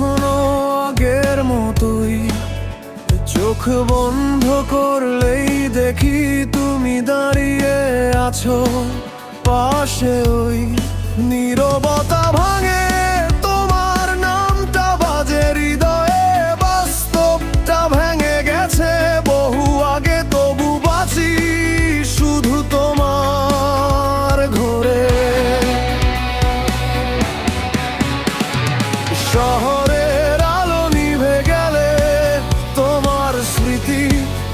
এখনো আগের মতোই, চোখ বন্ধ করলেই দেখি তুমি দাঁড়িয়ে আছো পাশে। ওই নীরবতা ভাঙে, তোমার নামটা বাজে হৃদয়ে, বাস্তবটা ভেঙে গেছে বহু আগে, তবু বাঁচি শুধু তোমার ঘরে। শহরের আলো নিভে গেলে তোমার স্মৃতি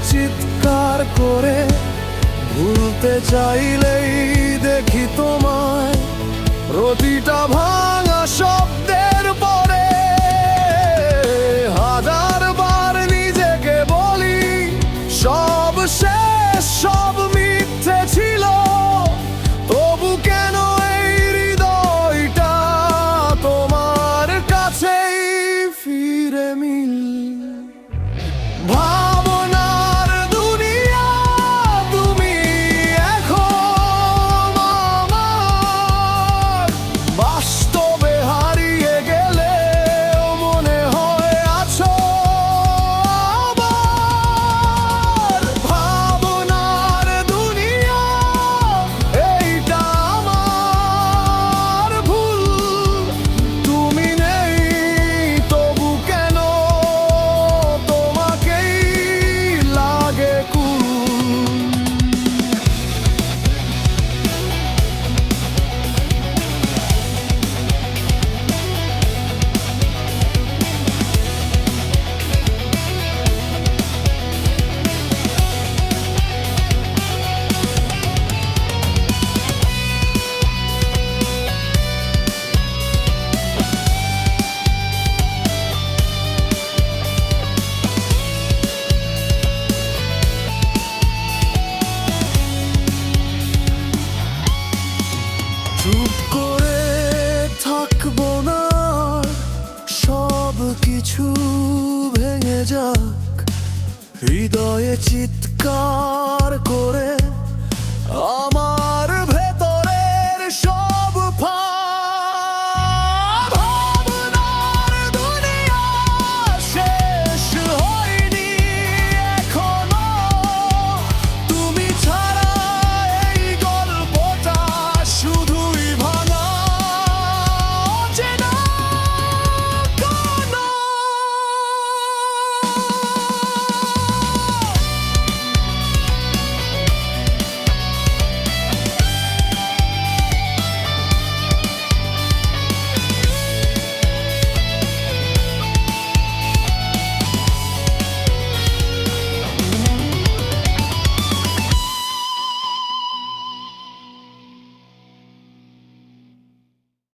চিৎকার করে, ভুলতে চাইলেই দেখি তোমায় প্রতিটা ভাঙা শব্দের পরে। হাজার বার নিজেকে বলি সব শেষ, সব মিথ্যে ছিল, তবু কেন এই হৃদয়টা তোমার কাছেই ফিরে মিল। ভাবনার দুনিয়া তুমি এখন আমার, বাস্তবে হারিয়ে গেলে মনে হয় আছো আবার। ভাবনার দুনিয়া এইটা আমার ভুল, তুমি নেই তবু কেন তোমাকেই লাগে কুল। চুপ করে থাকবো না, সব কিছু ভেঙে যাক, হৃদয়ে চিৎকার করে